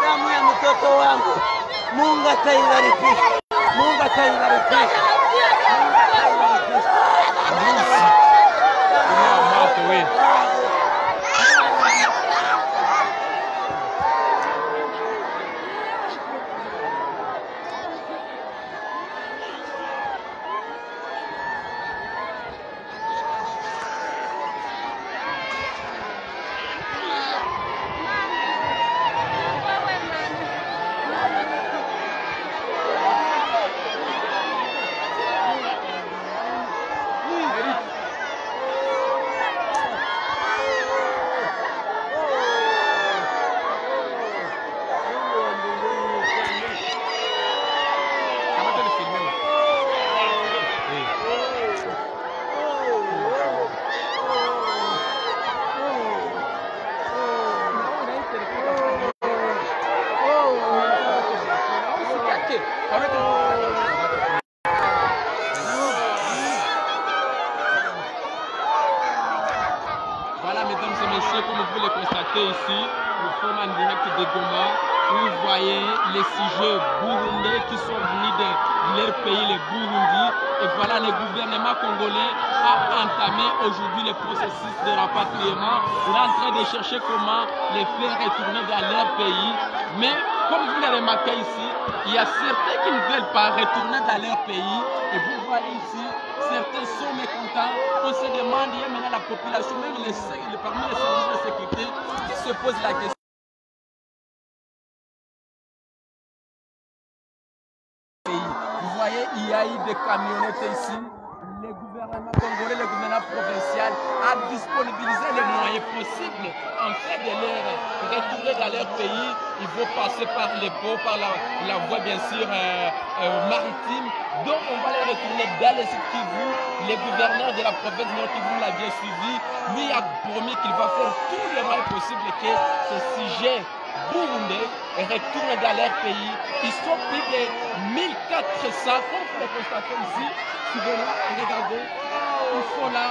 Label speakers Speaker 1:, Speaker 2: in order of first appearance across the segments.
Speaker 1: damu ya mtoto wangu. Mungu ataibariki. Mungu ataibariki.
Speaker 2: Voilà, mesdames et messieurs, comme vous le constatez ici, nous sommes en direct de Goma, où vous voyez les sujets burundais qui sont venus de leur pays, les Burundi. Et voilà, le gouvernement congolais a entamé aujourd'hui le processus de rapatriement. Il est en train de chercher comment les faire retourner dans leur pays. Mais comme vous le remarquez ici, il y a certains qui ne veulent pas retourner dans leur pays. Et vous voyez ici, certains sont mécontents. On se demande, il y a maintenant la population, même parmi les services de sécurité, qui se posent la question. Vous voyez, il y a eu des camionnettes ici. Le gouvernement congolais, le gouvernement provincial a disponibilisé les moyens possibles en fait de les retourner dans leur pays. Il faut passer par les ports, par la voie bien sûr maritime. Donc on va les retourner dans les sites Kivu. Le gouverneur de la province Nord Kivu l'a bien suivi. Lui a promis qu'il va faire tous les moyens possibles que ce sujet burundais retournent dans leur pays. Ils sont plus de 1400, comme vous le constatez ici. Suivez-moi, regardez, ils sont là.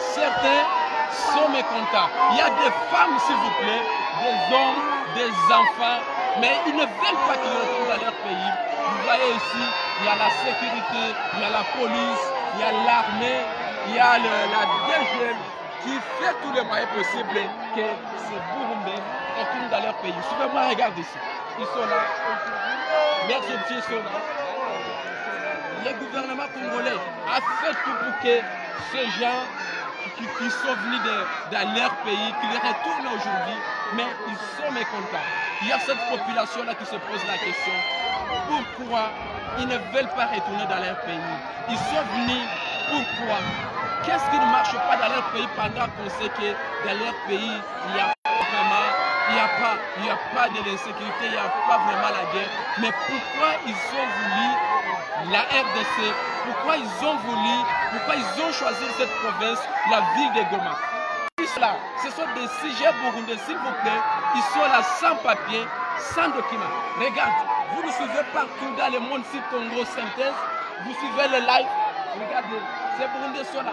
Speaker 2: Certains sont mécontents. Il y a des femmes, s'il vous plaît, des hommes, des enfants, mais ils ne veulent pas qu'ils retournent dans leur pays. Vous voyez ici, il y a la sécurité, il y a la police, il y a l'armée, il y a la DGM qui fait tous les moyens possibles que ces Burundais retournent dans leur pays. Suivez-moi, regardez ici. Ils sont là. Leurs objectifs sont là. Le gouvernement congolais a fait tout pour que ces gens qui sont venus dans leur pays, qu'ils retournent aujourd'hui, mais ils sont mécontents. Il y a cette population-là qui se pose la question, pourquoi ils ne veulent pas retourner dans leur pays? Ils sont venus, pourquoi? Qu'est-ce qui ne marche pas dans leur pays pendant qu'on sait que dans leur pays, il n'y a vraiment, il n'y a pas de l'insécurité, il n'y a pas vraiment la guerre. Mais pourquoi ils ont voulu la RDC, pourquoi ils ont choisi cette province, la ville de Goma? Là, ce sont des sujets burundais, s'il vous plaît, ils sont là sans papier, sans document. Regarde, vous nous suivez partout dans le monde, si Congo Synthèse, vous suivez le live, regardez, ces burundais sont là.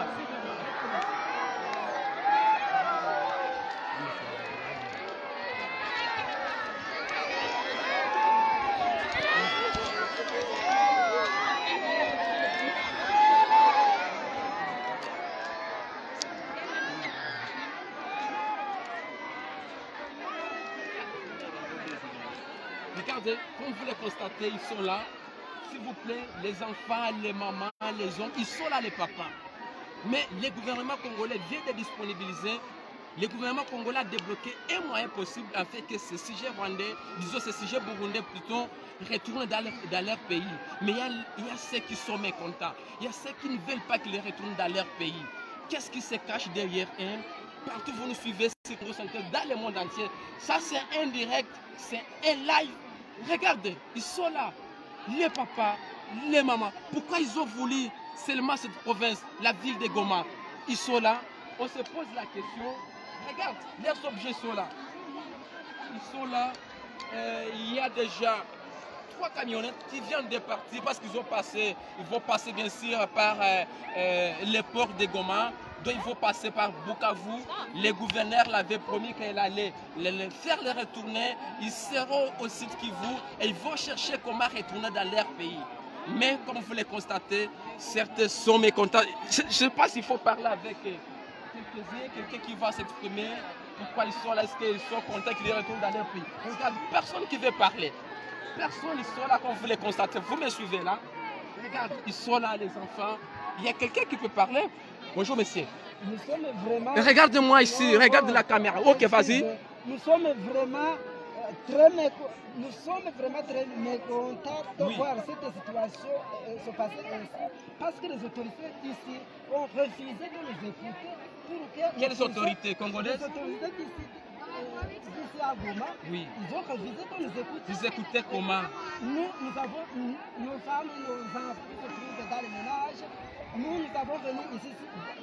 Speaker 2: Regardez, comme vous le constatez, ils sont là. S'il vous plaît, les enfants, les mamans, les hommes, ils sont là, les papas. Mais le gouvernement congolais vient de disponibiliser, le gouvernement congolais a débloqué un moyen possible afin que ces sujets rwandais, disons ces sujets burundais plutôt, retournent dans leur pays. Mais il y a ceux qui sont mécontents. Il y a ceux qui ne veulent pas qu'ils retournent dans leur pays. Qu'est-ce qui se cache derrière eux? Partout vous nous suivez, dans le monde entier. Ça c'est un direct, c'est un live. Regardez, ils sont là. Les papas, les mamans. Pourquoi ils ont voulu seulement cette province, la ville de Goma? Ils sont là. On se pose la question. Regarde, leurs objets sont là. Ils sont là. Il y a déjà 3 camionnettes qui viennent de partir parce qu'ils vont passer bien sûr par les ports de Goma. Donc il faut passer par Bukavu. Les gouverneurs l'avaient promis qu'elle allait les faire les retourner. Ils seront au site Kivu et ils vont chercher comment retourner dans leur pays. Mais comme vous le constatez, certains sont mécontents. Je ne sais pas s'il faut parler avec quelqu'un qui va s'exprimer. Pourquoi ils sont là? Est-ce qu'ils sont contents qu'ils retournent dans leur pays? Regarde, personne qui veut parler. Personne, ils sont là comme vous les constatez. Vous me suivez là? Regarde, ils sont là les enfants. Il y a quelqu'un qui peut parler? Bonjour monsieur.
Speaker 3: Nous sommes vraiment...
Speaker 2: Regarde-moi ici, regarde la caméra. Ok, vas-y.
Speaker 3: Nous sommes vraiment très mécontents de voir cette situation se passer ainsi. Parce que les autorités ici ont refusé de nous écouter.
Speaker 2: Quelles autorités congolaises?
Speaker 3: Les autorités d'ici à Goma,
Speaker 2: oui.
Speaker 3: Ils ont refusé de nous écouter.
Speaker 2: Vous écoutez comment?
Speaker 3: Nous avons nos femmes, nos enfants qui se trouvent dans les ménages. Nous avons venu ici,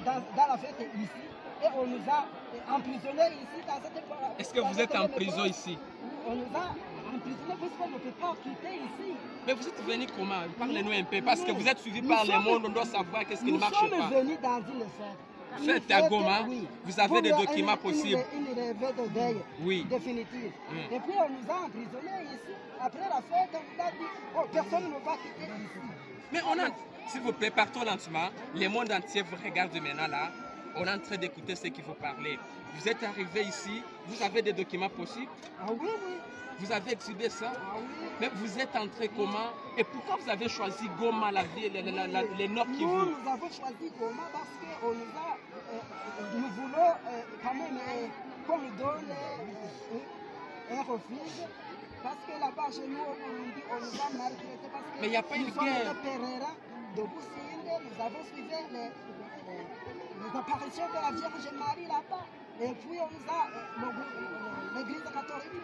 Speaker 3: dans la fête ici, et on nous a emprisonnés ici dans cette...
Speaker 2: Est-ce que vous êtes en prison ici?
Speaker 3: On nous a emprisonnés parce qu'on ne peut pas quitter ici.
Speaker 2: Mais vous êtes venu comment? Parlez-nous un peu, parce que vous êtes suivi par le monde, on doit savoir qu'est-ce qui ne marche pas.
Speaker 3: Nous sommes venus dans une fête.
Speaker 2: Fête à Goma,
Speaker 3: oui.
Speaker 2: Vous avez des documents possibles.
Speaker 3: Une rêve de deuil définitive. Et puis on nous a emprisonnés ici. Après la fête, on nous a dit, oh, personne ne va quitter ici.
Speaker 2: Mais on a, s'il vous plaît, partons lentement. Le monde entier vous regarde maintenant là. On est en train d'écouter ce qu'il faut parler. Vous êtes arrivé ici, vous avez des documents possibles?
Speaker 3: Ah oui, oui.
Speaker 2: Vous avez exhibé ça?
Speaker 3: Ah oui.
Speaker 2: Mais vous êtes entré comment? Et pourquoi vous avez choisi Goma, la ville, les Nord Kivu?
Speaker 3: Nous avons choisi Goma parce que nous voulons quand même qu'on nous donne un refuge. Parce que là-bas, chez nous, on nous a maltraités.
Speaker 2: Mais il n'y a pas une guerre.
Speaker 3: De Boussine, nous avons suivi les apparitions de la Vierge Marie là-bas. Et puis on nous a, l'église catholique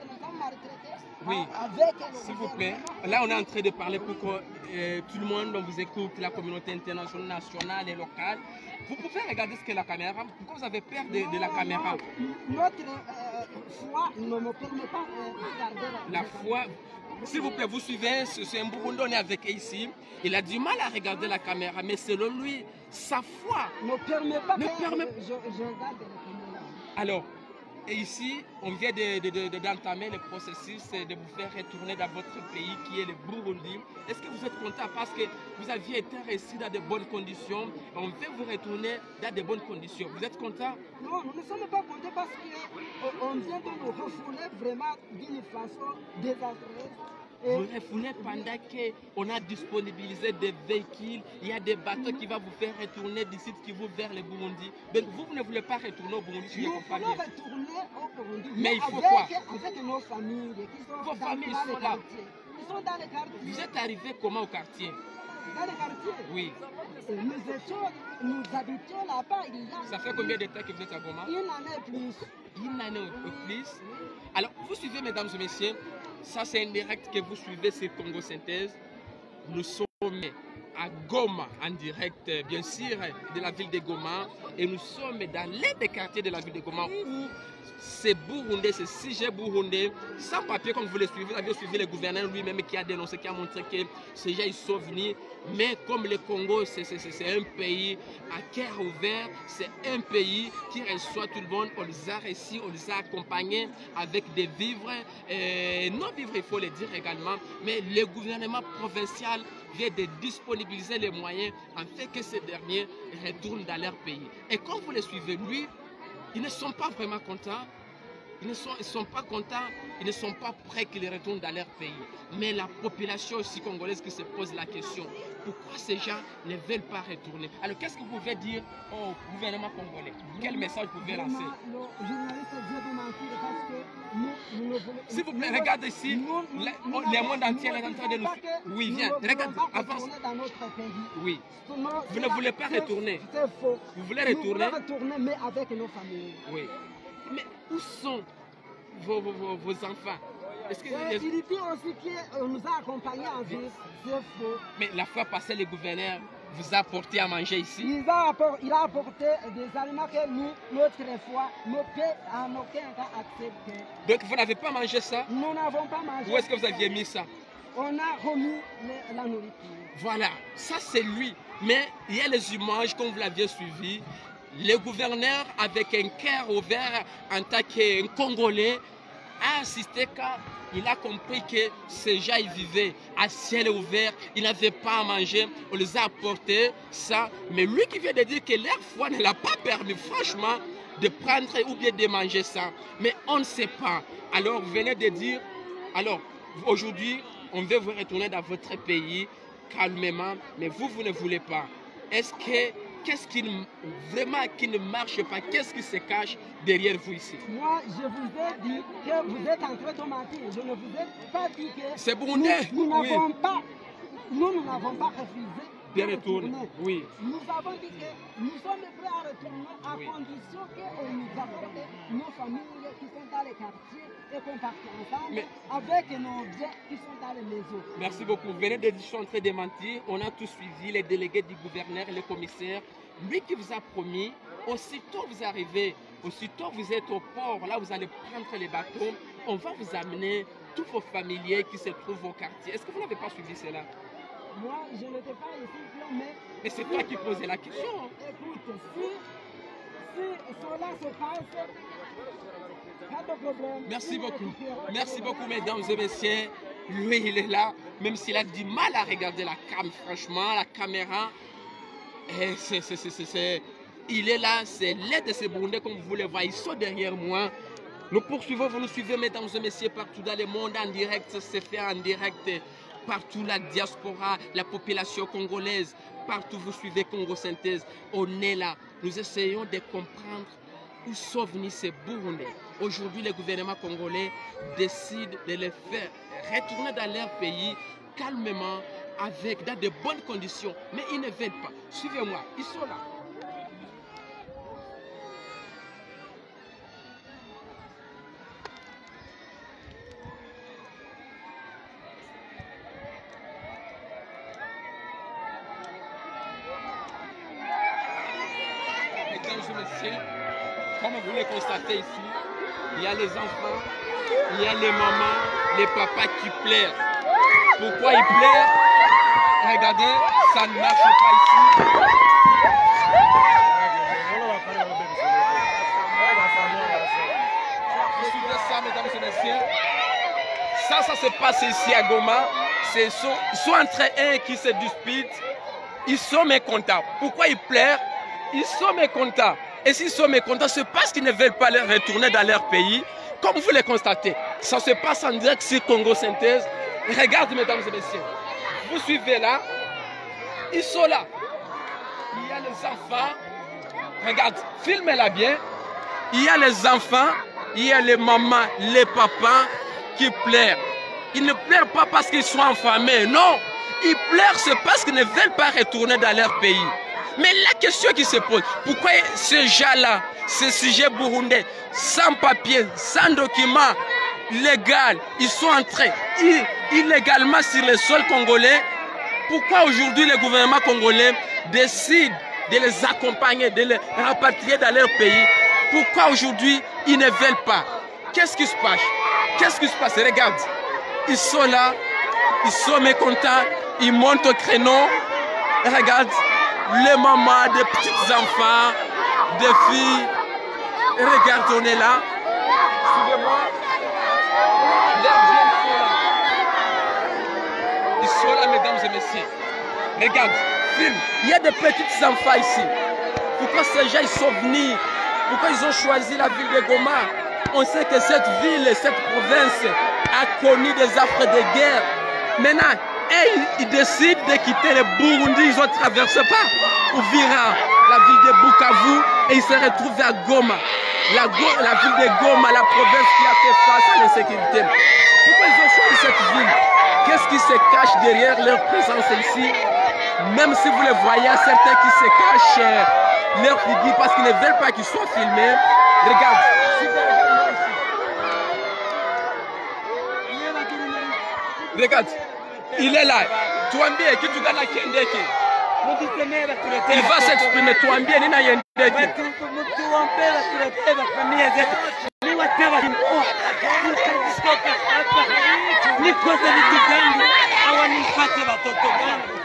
Speaker 3: nous a maltraités.
Speaker 2: Oui, s'il vous plaît. Là, on est en train de parler pour que tout le monde vous écoute, la communauté internationale, nationale et locale. Vous pouvez regarder ce qu'est la caméra. Pourquoi vous avez peur de la caméra?
Speaker 3: Notre foi ne me permet pas de regarder
Speaker 2: la foi. S'il vous plaît, vous suivez, c'est un Burundais, on est avec ici. Il a du mal à regarder la caméra, mais selon lui, sa foi
Speaker 3: ne permet pas
Speaker 2: je
Speaker 3: regarde la caméra.
Speaker 2: Alors, et ici, on vient d'entamer le processus de vous faire retourner dans votre pays qui est le Burundi. Est-ce que vous êtes content parce que vous aviez été resté dans de bonnes conditions? On veut vous retourner dans de bonnes conditions. Vous êtes content?
Speaker 3: Non, nous ne sommes pas contents parce qu'on vient de nous refouler vraiment d'une façon désastreuse.
Speaker 2: Vous refoulez pendant qu'on a disponibilisé des véhicules, il y a des bateaux qui vont vous faire retourner d'ici qui vous vers le Burundi. Donc vous ne voulez pas retourner au Burundi si je comprends bien.
Speaker 3: Nous voulons retourner au Burundi,
Speaker 2: mais il faut quoi?
Speaker 3: Avec nos familles qui sont
Speaker 2: Vos familles
Speaker 3: dans
Speaker 2: sont
Speaker 3: les
Speaker 2: là.
Speaker 3: quartiers. Ils sont dans les quartiers.
Speaker 2: Vous êtes arrivé comment au quartier?
Speaker 3: Dans les quartiers?
Speaker 2: Oui.
Speaker 3: Nous habitions là-bas il y a...
Speaker 2: Ça fait combien de temps que vous êtes à Goma?
Speaker 3: Une année plus.
Speaker 2: Une année ou plus. Alors, vous suivez, mesdames et messieurs, ça c'est un direct que vous suivez sur Congo Synthèse. Nous sommes à Goma, en direct, bien sûr, de la ville de Goma. Et nous sommes dans l'un des quartiers de la ville de Goma où ces Burundais, ces sujets burundais, sans papier comme vous le suivez, vous avez suivi le gouverneur lui-même qui a dénoncé, qui a montré que ces gens ils sont venus. Mais comme le Congo, c'est un pays à cœur ouvert, c'est un pays qui reçoit tout le monde. On les a reçus, on les a accompagnés avec des vivres, non vivres il faut le dire également, mais le gouvernement provincial vient de disponibiliser les moyens afin que ces derniers retournent dans leur pays. Et quand vous les suivez, lui, ils ne sont pas vraiment contents, ils ne sont pas contents, ils ne sont pas prêts qu'ils retournent dans leur pays. Mais la population aussi congolaise qui se pose la question, pourquoi ces gens ne veulent pas retourner? Alors qu'est-ce que vous pouvez dire au gouvernement congolais? Quel message vous pouvez lancer?
Speaker 3: Le journaliste vient de mentir parce que nous ne voulons...
Speaker 2: S'il vous plaît, regardez ici, le monde entier est en train de nous... Oui, viens, regarde, avance.
Speaker 3: Dans notre pays.
Speaker 2: Oui. Vous ne voulez pas retourner?
Speaker 3: C'est faux.
Speaker 2: Vous voulez retourner?
Speaker 3: Nous voulons retourner, mais avec nos familles.
Speaker 2: Oui. Mais où sont vos enfants? Est-ce que
Speaker 3: il dit aussi qu'on nous a accompagnés en vie. C'est faux.
Speaker 2: Mais la fois passée, le gouverneur vous a apporté à manger ici?
Speaker 3: Il a apporté des aliments que nous, notre foi, ne peut en aucun cas accepter.
Speaker 2: Donc vous n'avez pas mangé ça?
Speaker 3: Nous n'avons pas mangé.
Speaker 2: Où est-ce que vous aviez mis ça?
Speaker 3: on a remis la nourriture.
Speaker 2: Voilà, ça c'est lui. Mais il y a les images, comme vous l'aviez suivi. Le gouverneur, avec un cœur ouvert, en tant qu'un Congolais, a assisté quand il a compris que ces gens ils vivaient à ciel ouvert, ils n'avaient pas à manger, on les a apporté ça. Mais lui qui vient de dire que leur foi ne l'a pas permis, franchement, de prendre ou bien de manger ça. Mais on ne sait pas. Alors, vous venez de dire, alors, aujourd'hui, on veut vous retourner dans votre pays calmement, mais vous ne voulez pas. Est-ce que, qu'est-ce qui vraiment qui ne marche pas? Qu'est-ce qui se cache derrière vous ici?
Speaker 3: Moi, je vous ai dit que vous êtes en train de mentir. Je ne vous ai pas dit que
Speaker 2: c'est burundais.
Speaker 3: Nous n'avons pas refusé
Speaker 2: de retourner. Oui.
Speaker 3: Nous avons dit que nous sommes prêts à retourner à condition qu'on nous apporte nos familles qui sont dans les quartiers et qu'on parte ensemble avec nos biens qui sont dans les maisons.
Speaker 2: Merci beaucoup. Vous venez de dire que je suis en train de mentir. On a tous suivi les délégués du gouverneur et le commissaire. Lui qui vous a promis, aussitôt vous arrivez, aussitôt vous êtes au port, là vous allez prendre les bateaux, on va vous amener tous vos familiers qui se trouvent au quartier. Est-ce que vous n'avez pas suivi cela?
Speaker 3: Moi, je n'étais pas ici, mais...
Speaker 2: Et c'est toi qui posais la question.
Speaker 3: Écoute, si cela se passe, pas de problème.
Speaker 2: Merci beaucoup. Merci beaucoup, mesdames et messieurs. Lui, il est là, même s'il a du mal à regarder la cam, franchement, la caméra. Et il est là, c'est l'aide de ces Burundais, comme vous le voyez, ils sont derrière moi. Nous poursuivons, vous nous suivez, mesdames et messieurs, partout dans le monde, en direct, c'est fait en direct. Partout la diaspora, la population congolaise, partout vous suivez Congo Synthèse, on est là. Nous essayons de comprendre où sont venus ces Burundais. Aujourd'hui, le gouvernement congolais décide de les faire retourner dans leur pays calmement, dans de bonnes conditions. Mais ils ne veulent pas. Suivez-moi, ils sont là. Comme vous le constatez ici, il y a les enfants, il y a les mamans, les papas qui pleurent. Pourquoi ils pleurent? Regardez, ça ne marche pas ici. Vous suivez ça, mesdames et messieurs? Ça se passe ici à Goma. Ils sont entre eux qui se disputent. Ils sont mécontents. Pourquoi ils pleurent? Ils sont mécontents. Et s'ils sont mécontents, c'est parce qu'ils ne veulent pas retourner dans leur pays. Comme vous le constatez, ça se passe en direct sur Congo Synthèse. Regardez, mesdames et messieurs. Vous suivez là. Ils sont là. Il y a les enfants. Regarde, filmez-la bien. Il y a les enfants, il y a les mamans, les papas qui pleurent. Ils ne pleurent pas parce qu'ils sont affamés. Non. Ils pleurent, c'est parce qu'ils ne veulent pas retourner dans leur pays. Mais la question qui se pose, pourquoi ces gens-là, ces sujets burundais, sans papier, sans document légal, ils sont entrés illégalement sur le sol congolais? Pourquoi aujourd'hui le gouvernement congolais décide de les accompagner, de les rapatrier dans leur pays? Pourquoi aujourd'hui ils ne veulent pas? Qu'est-ce qui se passe? Qu'est-ce qui se passe? Regarde, ils sont là, ils sont mécontents, ils montent au créneau. Regarde. Les mamans, des petits enfants, des filles. Et regarde, on est là. Suivez-moi. Les jeunes sont là. Ils sont là, mesdames et messieurs. Regarde, filme. Il y a des petits enfants ici. Pourquoi ces gens ils sont venus? Pourquoi ils ont choisi la ville de Goma? On sait que cette ville, cette province a connu des affres de guerre. Maintenant, et ils décident de quitter le Burundi, ils ont traversé par Uvira, la ville de Bukavu, et ils se retrouvent à Goma. La ville de Goma, la province qui a fait face à l'insécurité. Pourquoi ils ont choisi cette ville? Qu'est-ce qui se cache derrière leur présence ici? Même si vous les voyez, certains qui se cachent leur figure parce qu'ils ne veulent pas qu'ils soient filmés. Regarde. Regarde. Il est là. Tuambie kitu gani kiendeke. Il va s'exprimer. Tuambie nini yendeke.
Speaker 1: Nikapewa kimboo, nikatoka hapa, nikosa vitu vyangu, hawanipate watoto wangu.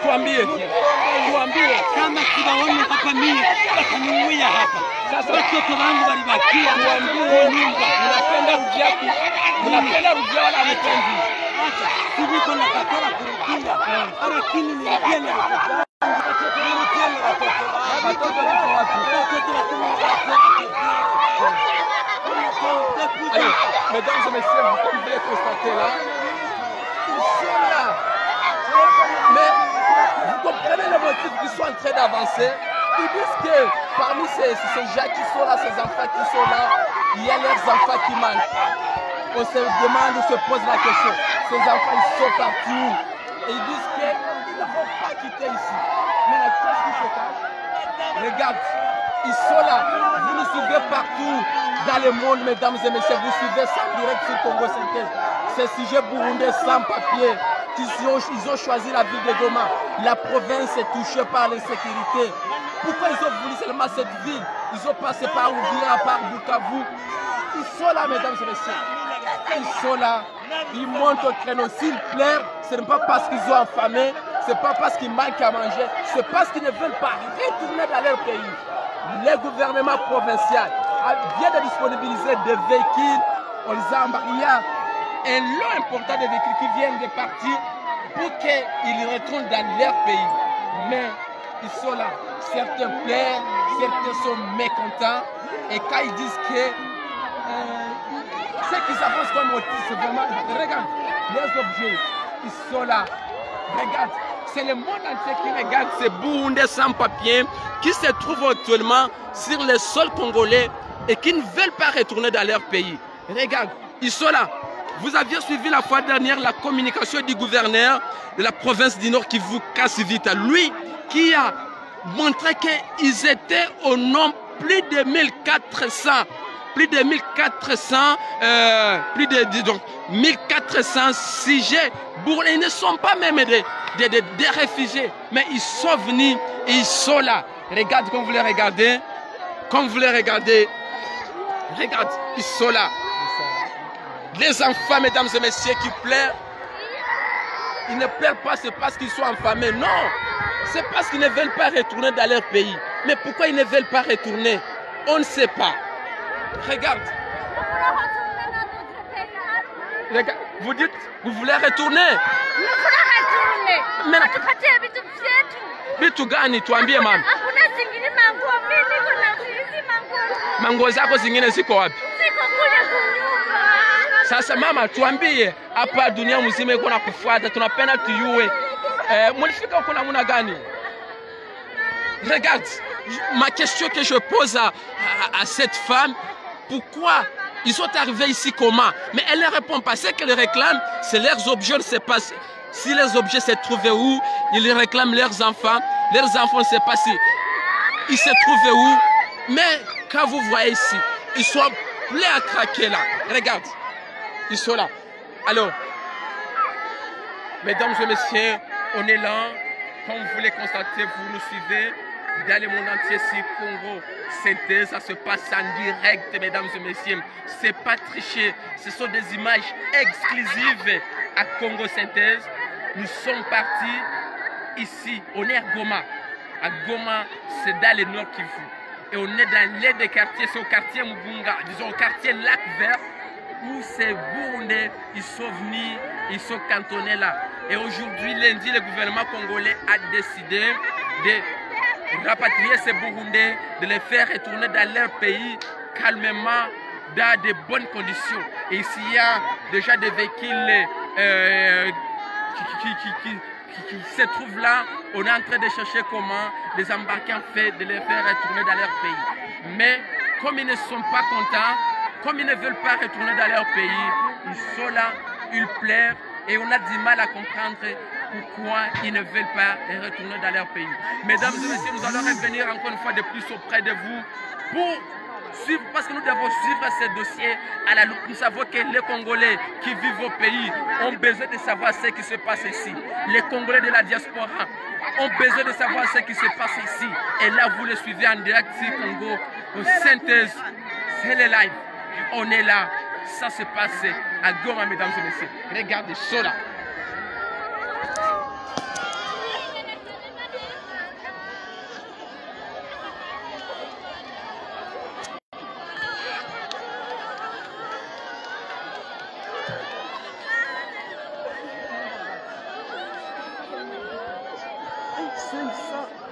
Speaker 1: Tuambie kama siwaone hapa mimi wataniuia hapa. Sasa watoto wangu walibakia kwa nyumba.
Speaker 2: Unapenda rudia wala mpenzi?
Speaker 1: Acha, siviko na katara kurudia. Lakini nilipia na watoto.
Speaker 2: Alors, mesdames et messieurs, vous pouvez constater là, ils sont là. Mais vous comprenez le motif qu'ils sont en train d'avancer. Ils disent que parmi ces gens qui sont là, ces enfants qui sont là, il y a leurs enfants qui manquent. On se demande, on se pose la question. Ces enfants, ils sont partis. Et ils disent qu'ils ne vont pas quitter ici. Mais qu'est-ce qui se passe? Regarde, ils sont là. Vous nous suivez partout dans le monde, mesdames et messieurs. Vous suivez ça en direct sur Congo Synthèse. Ces sujets burundais sans papier. Ils ont choisi la ville de Goma. La province est touchée par l'insécurité. Pourquoi ils ont voulu seulement cette ville? Ils ont passé par Uvira, par Bukavu. Ils sont là, mesdames et messieurs. Ils sont là. Ils montent au créneau. S'ils pleurent, ce n'est pas parce qu'ils ont affamé. Ce n'est pas parce qu'ils manquent à manger. C'est parce qu'ils ne veulent pas retourner dans leur pays. Le gouvernement provincial vient de disponibiliser des véhicules. On les a embarqués. Un lot important de véhicules qui viennent de partir pour qu'ils retournent dans leur pays. Mais ils sont là. Certains pleurent, certains sont mécontents. Et quand ils disent que ce qu'ils avancent comme motif, c'est vraiment... Regarde, les objets, ils sont là. Regarde, c'est le monde entier qui regarde ces Burundais sans papier qui se trouvent actuellement sur le sol congolais et qui ne veulent pas retourner dans leur pays. Regarde, ils sont là. Vous aviez suivi la fois dernière la communication du gouverneur de la province du Nord Kivu Kassivita, lui qui a montré qu'ils étaient au nombre plus de 1400, plus de 1400 sujets. Ils ne sont pas même des réfugiés, mais ils sont venus et ils sont là. Regarde comme vous les regardez, regarde, ils sont là. Les enfants, mesdames et messieurs, qui pleurent, ils ne pleurent pas, c'est parce qu'ils sont affamés. Non, c'est parce qu'ils ne veulent pas retourner dans leur pays. Mais pourquoi ils ne veulent pas retourner? On ne sait pas. Regarde. Regarde. Vous dites, vous voulez retourner? Mais vitu gani? Tuambie mama. Mango zako zingine ziko wapi? Sasa mama, tuambie hapa dunia mzima iko na kufuata, tunapenda tuyue. Mulifika huko namna gani? Regarde, ma question que je pose à cette femme, pourquoi ils sont arrivés ici comment? Mais elle ne répond pas. Ce qu'elle réclame, c'est leurs objets, on ne sait pas si les objets se trouvent où. Ils réclament leurs enfants ne savent pas si ils se trouvent où. Mais quand vous voyez ici, ils sont pleins à craquer là. Regarde. Ils sont là. Alors, mesdames et messieurs, on est là. Comme vous les constatez, vous nous suivez dans le monde entier sur Congo Synthèse. Ça se passe en direct, mesdames et messieurs. Ce n'est pas triché. Ce sont des images exclusives à Congo Synthèse. Nous sommes partis ici. On est à Goma. À Goma, c'est dans le Nord Kivu. Et on est dans l'un des quartiers, c'est au quartier Mubunga, disons au quartier Lac Vert, où ces Burundais, ils sont venus, ils sont cantonnés là. Et aujourd'hui, lundi, le gouvernement congolais a décidé de rapatrier ces Burundais, de les faire retourner dans leur pays calmement, dans de bonnes conditions. Et ici, il y a déjà des véhicules qui se trouvent là. On est en train de chercher comment les embarquer en fait, de les faire retourner dans leur pays. Mais comme ils ne sont pas contents, comme ils ne veulent pas retourner dans leur pays, ils sont là, ils pleurent et on a du mal à comprendre pourquoi ils ne veulent pas retourner dans leur pays. Mesdames et messieurs, nous allons revenir encore une fois de plus auprès de vous pour suivre, parce que nous devons suivre ces dossiers à la loupe. Nous savons que les Congolais qui vivent au pays ont besoin de savoir ce qui se passe ici. Les Congolais de la diaspora ont besoin de savoir ce qui se passe ici. Et là, vous le suivez en direct sur Congo, au synthèse, c'est le live. On est là, ça se passe à Goma, mesdames et messieurs. Regardez cela.
Speaker 3: Hey, 500.